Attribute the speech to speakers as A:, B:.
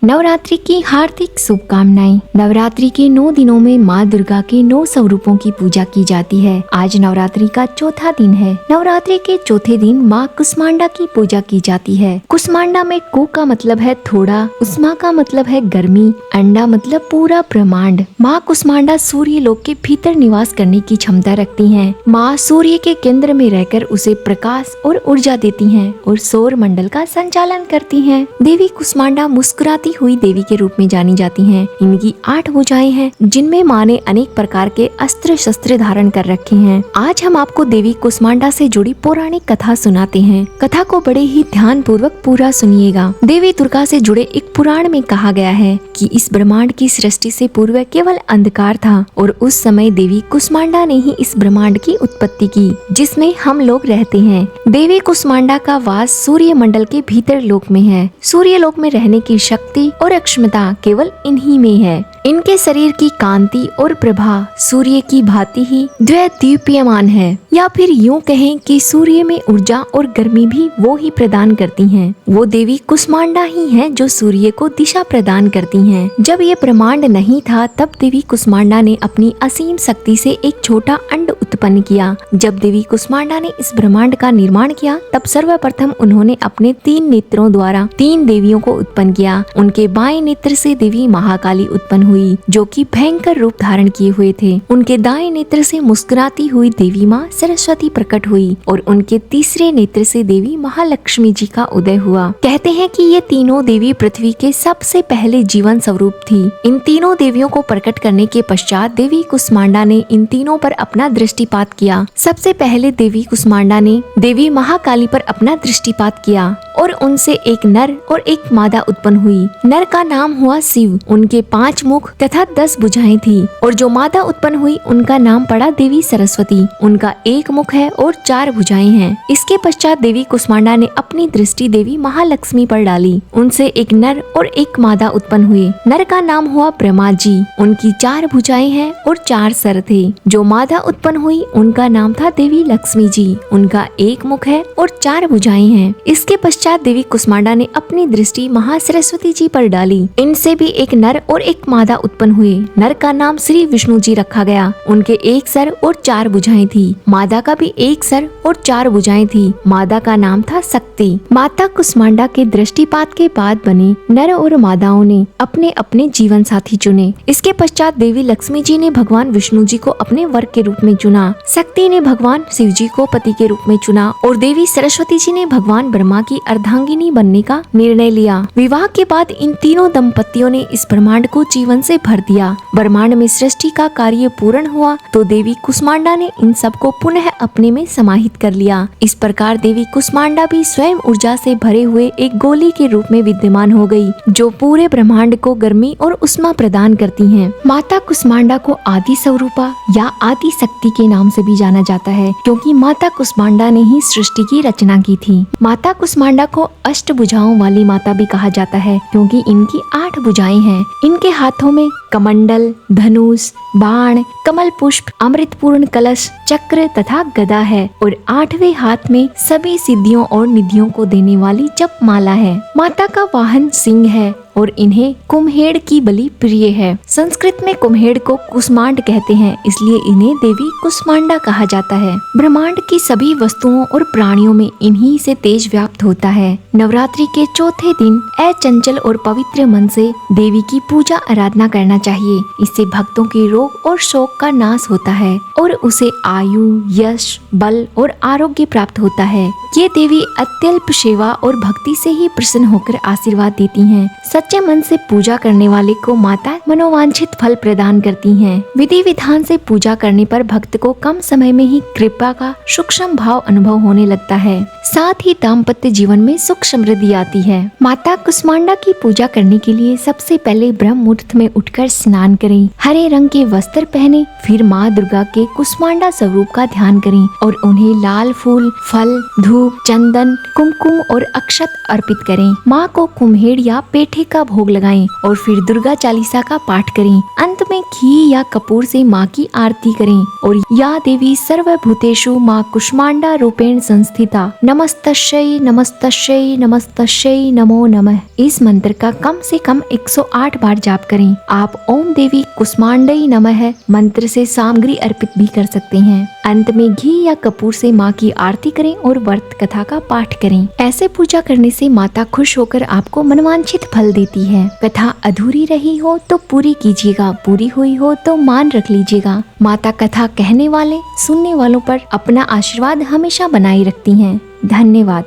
A: नवरात्रि की हार्दिक शुभकामनाएं। नवरात्रि के 9 दिनों में माँ दुर्गा के 9 स्वरूपों की पूजा की जाती है। आज नवरात्रि का चौथा दिन है। नवरात्रि के चौथे दिन माँ कुष्मांडा की पूजा की जाती है। कुष्मांडा में कु का मतलब है थोड़ा, उष्मा का मतलब है गर्मी, अंडा मतलब पूरा ब्रह्मांड। माँ कुष्मांडा सूर्य लोक के भीतर निवास करने की क्षमता रखती है। माँ सूर्य के केंद्र में रहकर उसे प्रकाश और ऊर्जा देती है और सौर मंडल का संचालन करती है। देवी कुष्मांडा मुस्कुराती हुई देवी के रूप में जानी जाती हैं। इनकी 8 भुजाएं हैं, जिनमें माँ ने अनेक प्रकार के अस्त्र शस्त्र धारण कर रखे हैं। आज हम आपको देवी कुष्मांडा से जुड़ी पौराणिक कथा सुनाते हैं। कथा को बड़े ही ध्यान पूर्वक पूरा सुनिएगा। देवी दुर्गा से जुड़े एक पुराण में कहा गया है कि इस ब्रह्मांड की सृष्टि से पूर्व केवल अंधकार था और उस समय देवी कुष्मांडा ने ही इस ब्रह्मांड की उत्पत्ति की, जिसमें हम लोग रहते हैं। देवी कुष्मांडा का वास सूर्य मंडल के भीतर लोक में है। सूर्य लोक में रहने की शक्ति और अक्षमता केवल इन्हीं में है। इनके शरीर की कांति और प्रभा सूर्य की भांति ही द्विदीप्यमान है, या फिर यूं कहें कि सूर्य में ऊर्जा और गर्मी भी वो ही प्रदान करती हैं। वो देवी कुष्मांडा ही हैं जो सूर्य को दिशा प्रदान करती हैं। जब ये ब्रह्मांड नहीं था तब देवी कुष्मांडा ने अपनी असीम शक्ति से एक छोटा अंड उत्पन्न किया। जब देवी कुष्मांडा ने इस ब्रह्मांड का निर्माण किया तब सर्वप्रथम उन्होंने अपने 3 नेत्रों द्वारा 3 देवियों को उत्पन्न किया। उनके बाएं नेत्र से देवी महाकाली उत्पन्न हुई, जो कि भयंकर रूप धारण किए हुए थे। उनके दाएं नेत्र से मुस्कुराती हुई देवी माँ सरस्वती प्रकट हुई और उनके तीसरे नेत्र से देवी महालक्ष्मी जी का उदय हुआ। कहते हैं कि ये तीनों देवी पृथ्वी के सबसे पहले जीवन स्वरूप थी। इन तीनों देवियों को प्रकट करने के पश्चात देवी कुष्मांडा ने इन तीनों पर अपना दृष्टिपात किया। सबसे पहले देवी कुष्मांडा ने देवी महाकाली पर अपना दृष्टिपात किया और उनसे एक नर और एक मादा उत्पन्न हुई। नर का नाम हुआ शिव, उनके 5 मुख तथा 10 भुजाएं थी, और जो मादा उत्पन्न हुई उनका नाम पड़ा देवी सरस्वती। उनका 1 मुख है और 4 भुजाएं हैं। इसके पश्चात देवी कुष्मांडा ने अपनी दृष्टि देवी महालक्ष्मी पर डाली। उनसे एक नर और एक मादा उत्पन्न हुए। नर का नाम हुआ ब्रह्मा जी, उनकी 4 भुजाएं हैं और 4 सर थे। जो मादा उत्पन्न हुई उनका नाम था देवी लक्ष्मी जी, उनका 1 मुख है और 4 भुजाएं हैं। इसके पश्चात देवी कुष्मांडा ने अपनी दृष्टि महासरस्वती जी पर डाली। इनसे भी एक नर और एक मादा उत्पन्न हुए। नर का नाम श्री विष्णु जी रखा गया। उनके 1 सर और 4 भुजाएं थी। मादा का भी 1 सर और 4 भुजाएं थी। मादा का नाम था शक्ति। माता कुष्मांडा के दृष्टिपात के बाद बने नर और मादाओं ने अपने अपने जीवन साथी चुने। इसके पश्चात देवी लक्ष्मी जी ने भगवान विष्णु जी को अपने वर के रूप में चुना। शक्ति ने भगवान शिव जी को पति के रूप में चुना और देवी सरस्वती जी ने भगवान ब्रह्मा की अर्धांगिनी बनने का निर्णय लिया। विवाह के बाद इन तीनों दंपतियों ने इस ब्रह्मांड को जीवन से भर दिया। ब्रह्मांड में सृष्टि का कार्य पूर्ण हुआ तो देवी कुष्मांडा ने इन सब को पुनः अपने में समाहित कर लिया। इस प्रकार देवी कुष्मांडा भी स्वयं ऊर्जा से भरे हुए एक गोली के रूप में विद्यमान हो गई, जो पूरे ब्रह्मांड को गर्मी और उष्मा प्रदान करती है। माता कुष्मांडा को आदि स्वरूपा या आदि शक्ति के नाम से भी जाना जाता है, क्योंकि माता कुष्मांडा ने ही सृष्टि की रचना की थी। माता कुष्मांडा को अष्टभुजाओं वाली माता भी कहा जाता है, क्योंकि इनकी 8 भुजाएं हैं। इनके हाथों में कमंडल, धनुष, बाण, कमल पुष्प, अमृतपूर्ण कलश, चक्र तथा गदा है और 8वें हाथ में सभी सिद्धियों और निधियों को देने वाली जप माला है। माता का वाहन सिंह है और इन्हें कुम्हेड़ की बलि प्रिय है। संस्कृत में कुम्हेड़ को कुष्मांड कहते हैं, इसलिए इन्हें देवी कुष्मांडा कहा जाता है। ब्रह्मांड की सभी वस्तुओं और प्राणियों में इन्हीं से तेज व्याप्त होता है। नवरात्रि के चौथे दिन अचंचल और पवित्र मन से देवी की पूजा आराधना करना चाहिए। इससे भक्तों के रोग और शोक का नाश होता है और उसे आयु, यश, बल और आरोग्य प्राप्त होता है। ये देवी अत्यल्प सेवा और भक्ति से ही प्रसन्न होकर आशीर्वाद देती हैं। सच्चे मन से पूजा करने वाले को माता मनोवांछित फल प्रदान करती हैं। विधि विधान से पूजा करने पर भक्त को कम समय में ही कृपा का सूक्ष्म भाव अनुभव होने लगता है। साथ ही दाम्पत्य जीवन में सुख समृद्धि आती है। माता कुष्मांडा की पूजा करने के लिए सबसे पहले ब्रह्म मुहूर्त में उठकर नहाकर स्नान करें, हरे रंग के वस्त्र पहने, फिर माँ दुर्गा के कुष्मांडा स्वरूप का ध्यान करें और उन्हें लाल फूल, फल, धूप, चंदन, कुमकुम और अक्षत अर्पित करें। माँ को कुम्हेड़ या पेठे का भोग लगाएं और फिर दुर्गा चालीसा का पाठ करें। अंत में घी या कपूर से माँ की आरती करें और या देवी सर्वभूतेषु माँ कुष्मांडा रूपेण संस्थिता नमस्तस्यै नमस्तस्यै नमस्तस्यै नमो नमः इस मंत्र का कम से कम 108 बार जाप करें। आप ओम देवी कुष्मांडै नमः मंत्र से सामग्री अर्पित भी कर सकते हैं। अंत में घी या कपूर से माँ की आरती करें और व्रत कथा का पाठ करें। ऐसे पूजा करने से माता खुश होकर आपको मनवांछित फल देती है। कथा अधूरी रही हो तो पूरी कीजिएगा, पूरी हुई हो तो मान रख लीजिएगा। माता कथा कहने वाले, सुनने वालों पर अपना आशीर्वाद हमेशा बनाए रखती हैं। धन्यवाद।